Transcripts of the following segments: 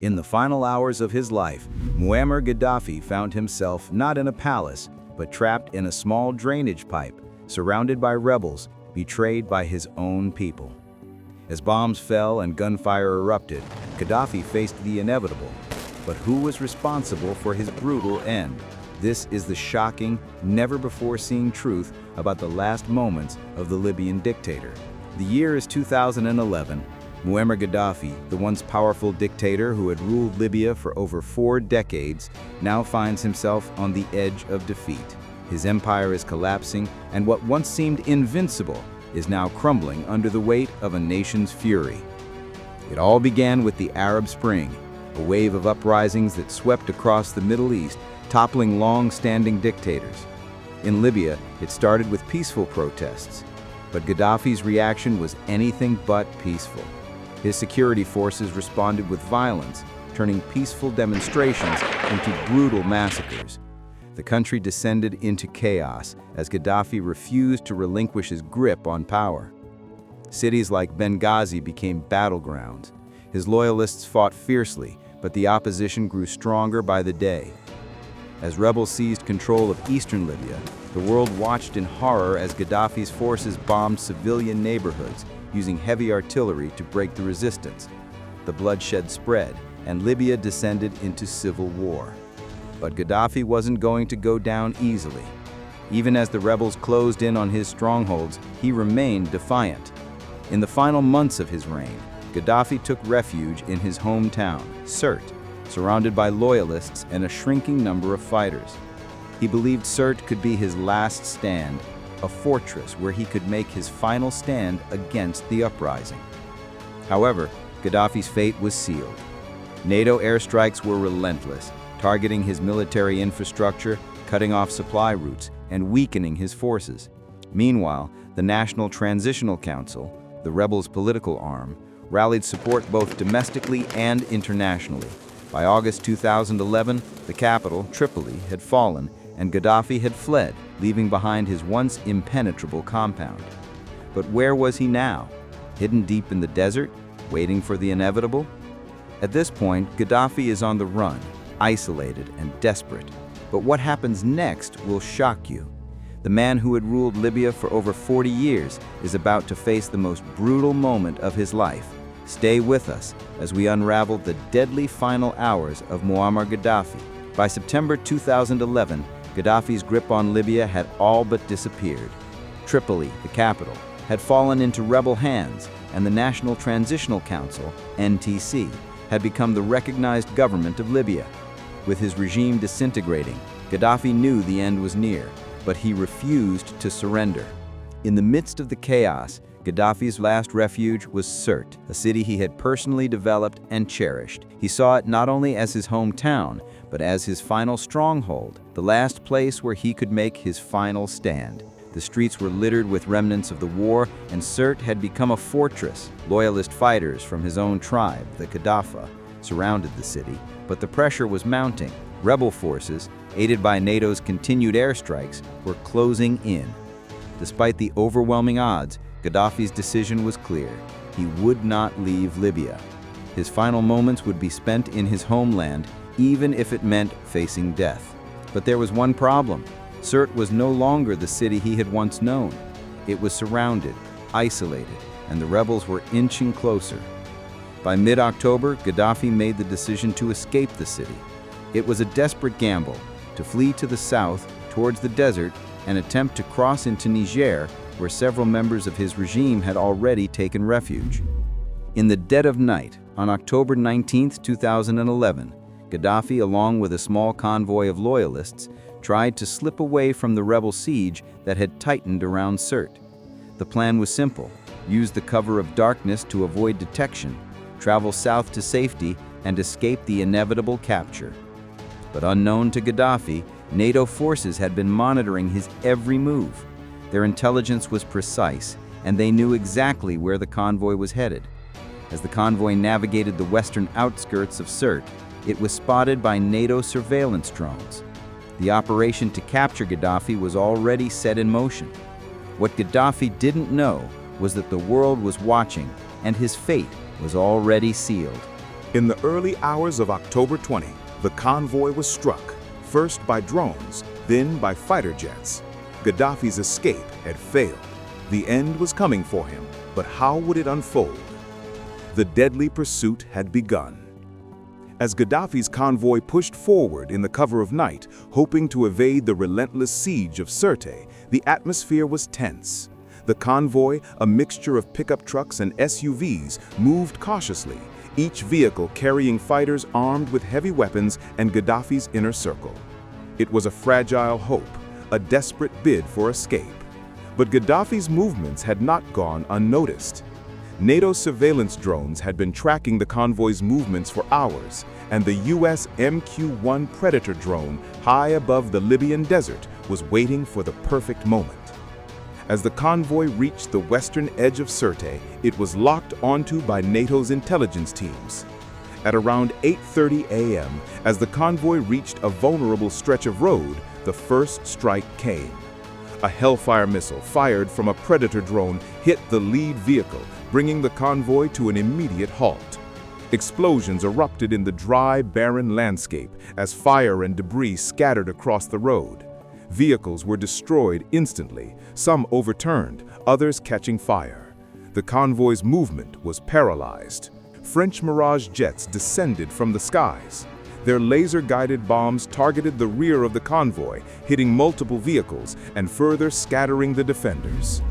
In the final hours of his life, Muammar Gaddafi found himself not in a palace, but trapped in a small drainage pipe, surrounded by rebels, betrayed by his own people. As bombs fell and gunfire erupted, Gaddafi faced the inevitable. But who was responsible for his brutal end? This is the shocking, never-before-seen truth about the last moments of the Libyan dictator. The year is 2011. Muammar Gaddafi, the once powerful dictator who had ruled Libya for over 4 decades, now finds himself on the edge of defeat. His empire is collapsing, and what once seemed invincible is now crumbling under the weight of a nation's fury. It all began with the Arab Spring, a wave of uprisings that swept across the Middle East, toppling long-standing dictators. In Libya, it started with peaceful protests, but Gaddafi's reaction was anything but peaceful. His security forces responded with violence, turning peaceful demonstrations into brutal massacres. The country descended into chaos as Gaddafi refused to relinquish his grip on power. Cities like Benghazi became battlegrounds. His loyalists fought fiercely, but the opposition grew stronger by the day. As rebels seized control of eastern Libya, the world watched in horror as Gaddafi's forces bombed civilian neighborhoods, using heavy artillery to break the resistance. The bloodshed spread, and Libya descended into civil war. But Gaddafi wasn't going to go down easily. Even as the rebels closed in on his strongholds, he remained defiant. In the final months of his reign, Gaddafi took refuge in his hometown, Sirte, surrounded by loyalists and a shrinking number of fighters. He believed Sirte could be his last stand, a fortress where he could make his final stand against the uprising. However, Gaddafi's fate was sealed. NATO airstrikes were relentless, targeting his military infrastructure, cutting off supply routes, and weakening his forces. Meanwhile, the National Transitional Council, the rebels' political arm, rallied support both domestically and internationally. By August 2011, the capital, Tripoli, had fallen, and Gaddafi had fled, leaving behind his once impenetrable compound. But where was he now? Hidden deep in the desert, waiting for the inevitable? At this point, Gaddafi is on the run, isolated and desperate. But what happens next will shock you. The man who had ruled Libya for over 40 years is about to face the most brutal moment of his life. Stay with us as we unravel the deadly final hours of Muammar Gaddafi. By September 2011, Gaddafi's grip on Libya had all but disappeared. Tripoli, the capital, had fallen into rebel hands, and the National Transitional Council, NTC, had become the recognized government of Libya. With his regime disintegrating, Gaddafi knew the end was near, but he refused to surrender. In the midst of the chaos, Gaddafi's last refuge was Sirte, a city he had personally developed and cherished. He saw it not only as his hometown, but as his final stronghold, the last place where he could make his final stand. The streets were littered with remnants of the war, and Sirte had become a fortress. Loyalist fighters from his own tribe, the Gaddafi, surrounded the city, but the pressure was mounting. Rebel forces, aided by NATO's continued airstrikes, were closing in. Despite the overwhelming odds, Gaddafi's decision was clear. He would not leave Libya. His final moments would be spent in his homeland, even if it meant facing death. But there was one problem. Sirte was no longer the city he had once known. It was surrounded, isolated, and the rebels were inching closer. By mid-October, Gaddafi made the decision to escape the city. It was a desperate gamble, to flee to the south, towards the desert, and attempt to cross into Niger, where several members of his regime had already taken refuge. In the dead of night, on October 19, 2011, Gaddafi, along with a small convoy of loyalists, tried to slip away from the rebel siege that had tightened around Sirte. The plan was simple: use the cover of darkness to avoid detection, travel south to safety, and escape the inevitable capture. But unknown to Gaddafi, NATO forces had been monitoring his every move. Their intelligence was precise, and they knew exactly where the convoy was headed. As the convoy navigated the western outskirts of Sirte, it was spotted by NATO surveillance drones. The operation to capture Gaddafi was already set in motion. What Gaddafi didn't know was that the world was watching, and his fate was already sealed. In the early hours of October 20, the convoy was struck, first by drones, then by fighter jets. Gaddafi's escape had failed. The end was coming for him, but how would it unfold? The deadly pursuit had begun. As Gaddafi's convoy pushed forward in the cover of night, hoping to evade the relentless siege of Sirte, the atmosphere was tense. The convoy, a mixture of pickup trucks and SUVs, moved cautiously, each vehicle carrying fighters armed with heavy weapons and Gaddafi's inner circle. It was a fragile hope, a desperate bid for escape. But Gaddafi's movements had not gone unnoticed. NATO surveillance drones had been tracking the convoy's movements for hours, and the US MQ-1 Predator drone high above the Libyan desert was waiting for the perfect moment. As the convoy reached the western edge of Sirte, it was locked onto by NATO's intelligence teams. At around 8:30 a.m., as the convoy reached a vulnerable stretch of road, the first strike came. A Hellfire missile fired from a Predator drone hit the lead vehicle, bringing the convoy to an immediate halt. Explosions erupted in the dry, barren landscape as fire and debris scattered across the road. Vehicles were destroyed instantly, some overturned, others catching fire. The convoy's movement was paralyzed. French Mirage jets descended from the skies. Their laser-guided bombs targeted the rear of the convoy, hitting multiple vehicles and further scattering the defenders.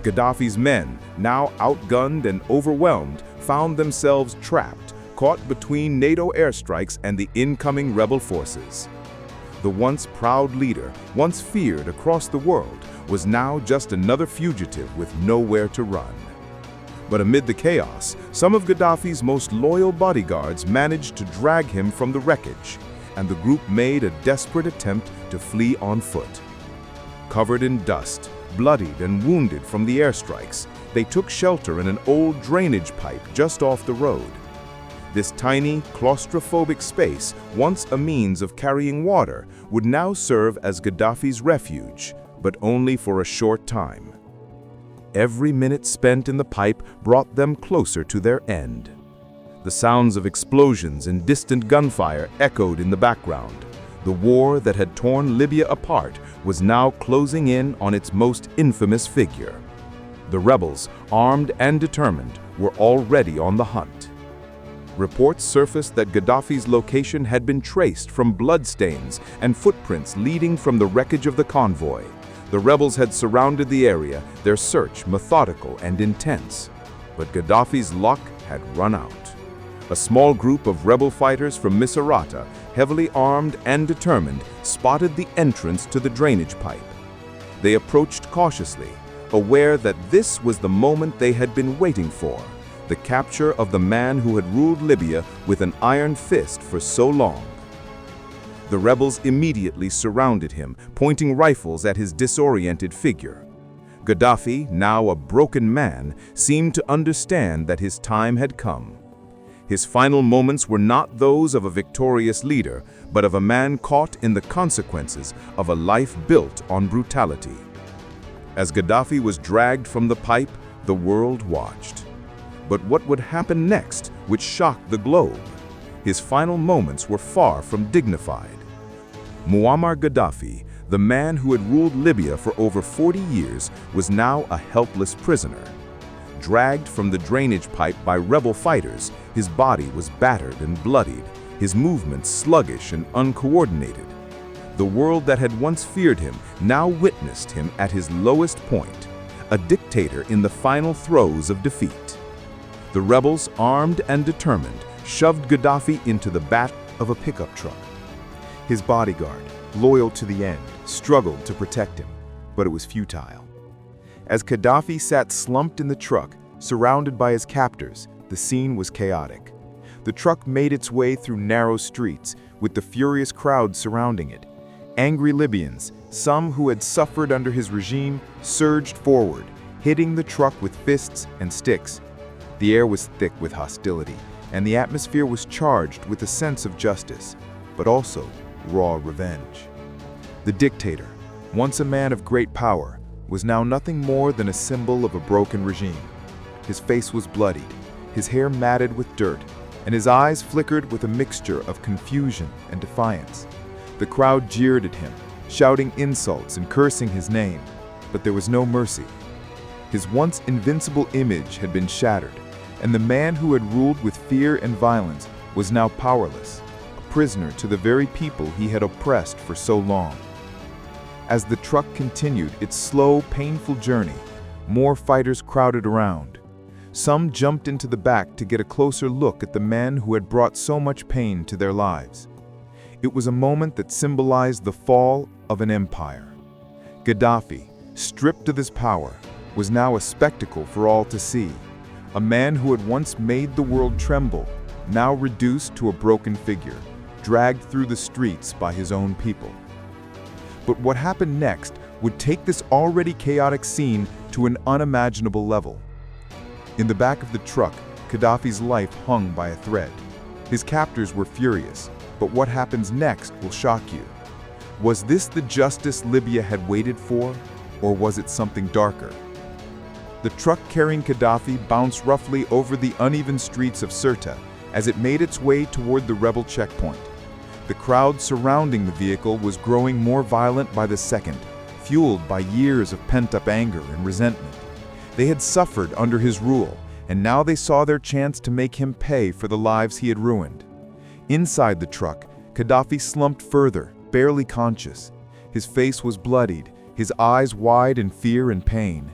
Gaddafi's men, now outgunned and overwhelmed, found themselves trapped, caught between NATO airstrikes and the incoming rebel forces. The once proud leader, once feared across the world, was now just another fugitive with nowhere to run. But amid the chaos, some of Gaddafi's most loyal bodyguards managed to drag him from the wreckage, and the group made a desperate attempt to flee on foot. Covered in dust, bloodied and wounded from the airstrikes, they took shelter in an old drainage pipe just off the road. This tiny, claustrophobic space, once a means of carrying water, would now serve as Gaddafi's refuge, but only for a short time. Every minute spent in the pipe brought them closer to their end. The sounds of explosions and distant gunfire echoed in the background. The war that had torn Libya apart was now closing in on its most infamous figure. The rebels, armed and determined, were already on the hunt. Reports surfaced that Gaddafi's location had been traced from bloodstains and footprints leading from the wreckage of the convoy. The rebels had surrounded the area, their search methodical and intense. But Gaddafi's luck had run out. A small group of rebel fighters from Misrata, heavily armed and determined, spotted the entrance to the drainage pipe. They approached cautiously, aware that this was the moment they had been waiting for, the capture of the man who had ruled Libya with an iron fist for so long. The rebels immediately surrounded him, pointing rifles at his disoriented figure. Gaddafi, now a broken man, seemed to understand that his time had come. His final moments were not those of a victorious leader, but of a man caught in the consequences of a life built on brutality. As Gaddafi was dragged from the pipe, the world watched. But what would happen next, which shocked the globe? His final moments were far from dignified. Muammar Gaddafi, the man who had ruled Libya for over 40 years, was now a helpless prisoner. Dragged from the drainage pipe by rebel fighters, his body was battered and bloodied, his movements sluggish and uncoordinated. The world that had once feared him now witnessed him at his lowest point, a dictator in the final throes of defeat. The rebels, armed and determined, shoved Gaddafi into the back of a pickup truck. His bodyguard, loyal to the end, struggled to protect him, but it was futile. As Gaddafi sat slumped in the truck, surrounded by his captors, the scene was chaotic. The truck made its way through narrow streets, with the furious crowd surrounding it. Angry Libyans, some who had suffered under his regime, surged forward, hitting the truck with fists and sticks. The air was thick with hostility, and the atmosphere was charged with a sense of justice, but also raw revenge. The dictator, once a man of great power, was now nothing more than a symbol of a broken regime. His face was bloodied, his hair matted with dirt, and his eyes flickered with a mixture of confusion and defiance. The crowd jeered at him, shouting insults and cursing his name, but there was no mercy. His once invincible image had been shattered, and the man who had ruled with fear and violence was now powerless, a prisoner to the very people he had oppressed for so long. As the truck continued its slow, painful journey, more fighters crowded around. Some jumped into the back to get a closer look at the man who had brought so much pain to their lives. It was a moment that symbolized the fall of an empire. Gaddafi, stripped of his power, was now a spectacle for all to see. A man who had once made the world tremble, now reduced to a broken figure, dragged through the streets by his own people. But what happened next would take this already chaotic scene to an unimaginable level. In the back of the truck, Gaddafi's life hung by a thread. His captors were furious, but what happens next will shock you. Was this the justice Libya had waited for, or was it something darker? The truck carrying Gaddafi bounced roughly over the uneven streets of Sirte as it made its way toward the rebel checkpoint. The crowd surrounding the vehicle was growing more violent by the second, fueled by years of pent-up anger and resentment. They had suffered under his rule, and now they saw their chance to make him pay for the lives he had ruined. Inside the truck, Gaddafi slumped further, barely conscious. His face was bloodied, his eyes wide in fear and pain.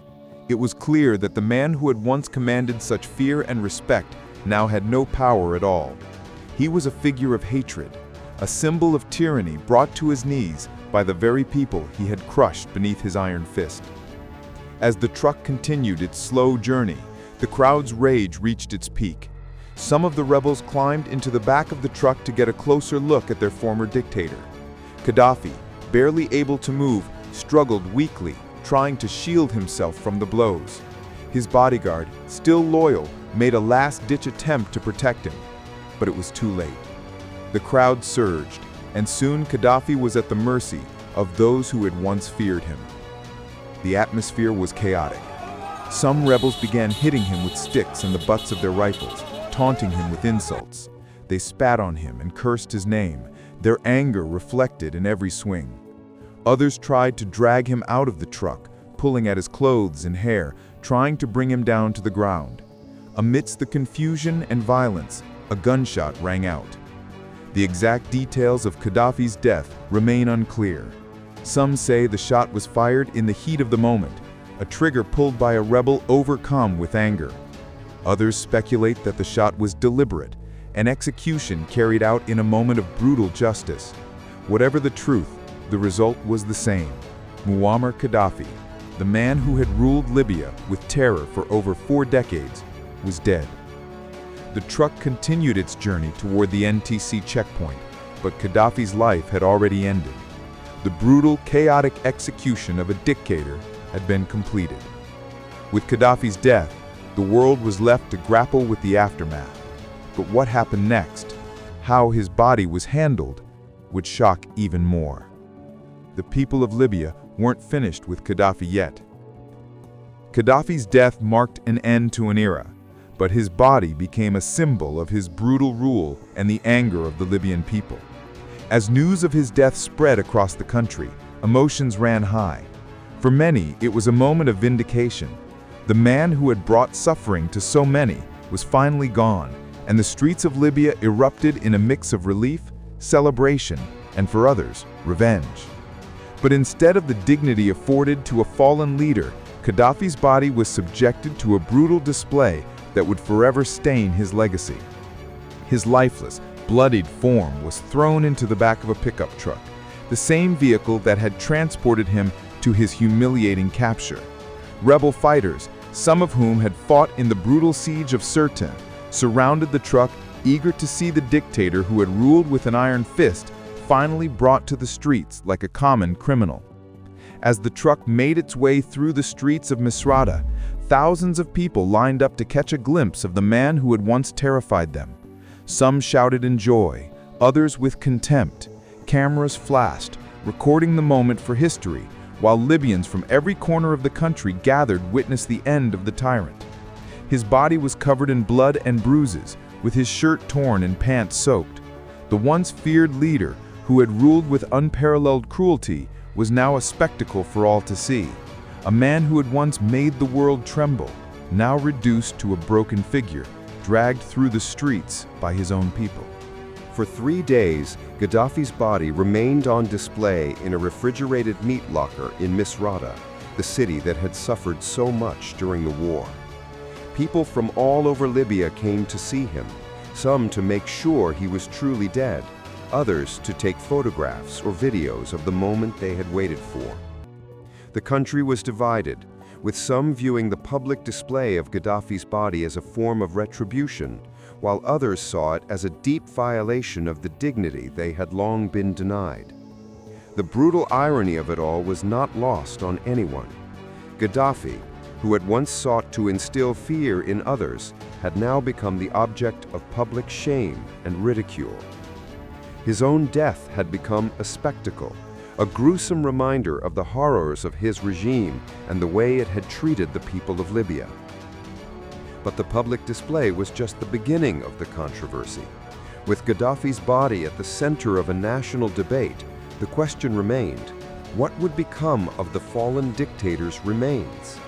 It was clear that the man who had once commanded such fear and respect now had no power at all. He was a figure of hatred, a symbol of tyranny brought to his knees by the very people he had crushed beneath his iron fist. As the truck continued its slow journey, the crowd's rage reached its peak. Some of the rebels climbed into the back of the truck to get a closer look at their former dictator. Gaddafi, barely able to move, struggled weakly, trying to shield himself from the blows. His bodyguard, still loyal, made a last-ditch attempt to protect him, but it was too late. The crowd surged, and soon Gaddafi was at the mercy of those who had once feared him. The atmosphere was chaotic. Some rebels began hitting him with sticks and the butts of their rifles, taunting him with insults. They spat on him and cursed his name, their anger reflected in every swing. Others tried to drag him out of the truck, pulling at his clothes and hair, trying to bring him down to the ground. Amidst the confusion and violence, a gunshot rang out. The exact details of Gaddafi's death remain unclear. Some say the shot was fired in the heat of the moment, a trigger pulled by a rebel overcome with anger. Others speculate that the shot was deliberate, an execution carried out in a moment of brutal justice. Whatever the truth, the result was the same. Muammar Gaddafi, the man who had ruled Libya with terror for over 4 decades, was dead. The truck continued its journey toward the NTC checkpoint, but Gaddafi's life had already ended. The brutal, chaotic execution of a dictator had been completed. With Gaddafi's death, the world was left to grapple with the aftermath. But what happened next, how his body was handled, would shock even more. The people of Libya weren't finished with Gaddafi yet. Gaddafi's death marked an end to an era, but his body became a symbol of his brutal rule and the anger of the Libyan people. As news of his death spread across the country, emotions ran high. For many, it was a moment of vindication. The man who had brought suffering to so many was finally gone, and the streets of Libya erupted in a mix of relief, celebration, and for others, revenge. But instead of the dignity afforded to a fallen leader, Gaddafi's body was subjected to a brutal display that would forever stain his legacy. His lifeless, bloodied form was thrown into the back of a pickup truck, the same vehicle that had transported him to his humiliating capture. Rebel fighters, some of whom had fought in the brutal siege of Sirte, surrounded the truck, eager to see the dictator who had ruled with an iron fist finally brought to the streets like a common criminal. As the truck made its way through the streets of Misrata, thousands of people lined up to catch a glimpse of the man who had once terrified them. Some shouted in joy, others with contempt. Cameras flashed, recording the moment for history, while Libyans from every corner of the country gathered to witness the end of the tyrant. His body was covered in blood and bruises, with his shirt torn and pants soaked. The once feared leader, who had ruled with unparalleled cruelty, was now a spectacle for all to see. A man who had once made the world tremble, now reduced to a broken figure, dragged through the streets by his own people. For 3 days, Gaddafi's body remained on display in a refrigerated meat locker in Misrata, the city that had suffered so much during the war. People from all over Libya came to see him, some to make sure he was truly dead, others to take photographs or videos of the moment they had waited for. The country was divided, with some viewing the public display of Gaddafi's body as a form of retribution, while others saw it as a deep violation of the dignity they had long been denied. The brutal irony of it all was not lost on anyone. Gaddafi, who had once sought to instill fear in others, had now become the object of public shame and ridicule. His own death had become a spectacle, a gruesome reminder of the horrors of his regime and the way it had treated the people of Libya. But the public display was just the beginning of the controversy. With Gaddafi's body at the center of a national debate, the question remained, what would become of the fallen dictator's remains?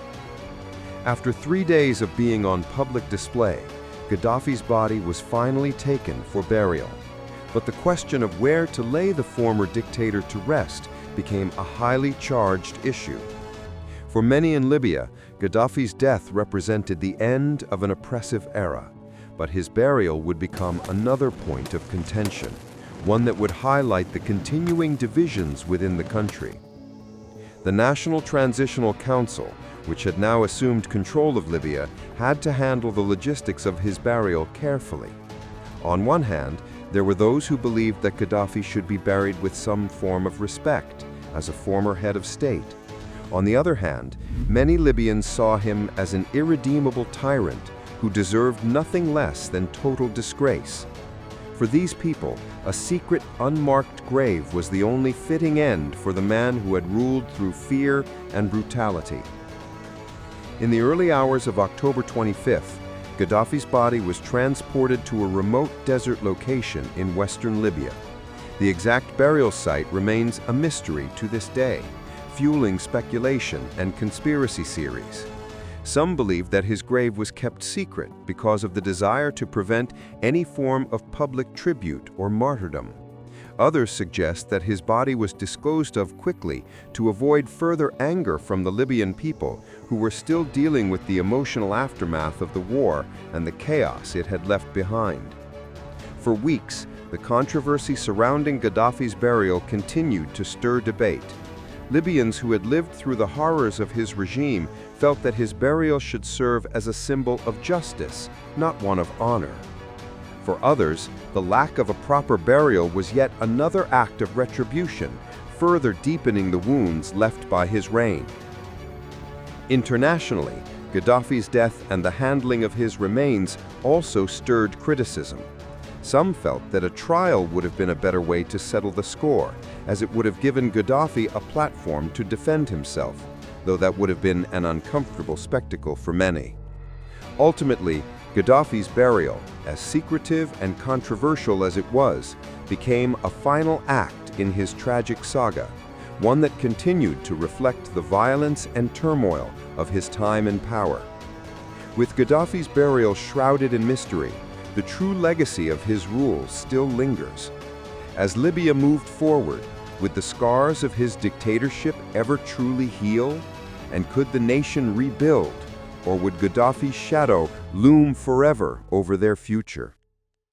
After 3 days of being on public display, Gaddafi's body was finally taken for burial. But the question of where to lay the former dictator to rest became a highly charged issue. For many in Libya, Gaddafi's death represented the end of an oppressive era, but his burial would become another point of contention, one that would highlight the continuing divisions within the country. The National Transitional Council, which had now assumed control of Libya, had to handle the logistics of his burial carefully. On one hand, there were those who believed that Gaddafi should be buried with some form of respect, as a former head of state. On the other hand, many Libyans saw him as an irredeemable tyrant who deserved nothing less than total disgrace. For these people, a secret, unmarked grave was the only fitting end for the man who had ruled through fear and brutality. In the early hours of October 25th, Gaddafi's body was transported to a remote desert location in western Libya. The exact burial site remains a mystery to this day, fueling speculation and conspiracy theories. Some believe that his grave was kept secret because of the desire to prevent any form of public tribute or martyrdom. Others suggest that his body was disposed of quickly to avoid further anger from the Libyan people, who were still dealing with the emotional aftermath of the war and the chaos it had left behind. For weeks, the controversy surrounding Gaddafi's burial continued to stir debate. Libyans who had lived through the horrors of his regime felt that his burial should serve as a symbol of justice, not one of honor. For others, the lack of a proper burial was yet another act of retribution, further deepening the wounds left by his reign. Internationally, Gaddafi's death and the handling of his remains also stirred criticism. Some felt that a trial would have been a better way to settle the score, as it would have given Gaddafi a platform to defend himself, though that would have been an uncomfortable spectacle for many. Ultimately, Gaddafi's burial, as secretive and controversial as it was, became a final act in his tragic saga, one that continued to reflect the violence and turmoil of his time in power. With Gaddafi's burial shrouded in mystery, the true legacy of his rule still lingers. As Libya moved forward, would the scars of his dictatorship ever truly heal? And could the nation rebuild? Or would Gaddafi's shadow loom forever over their future?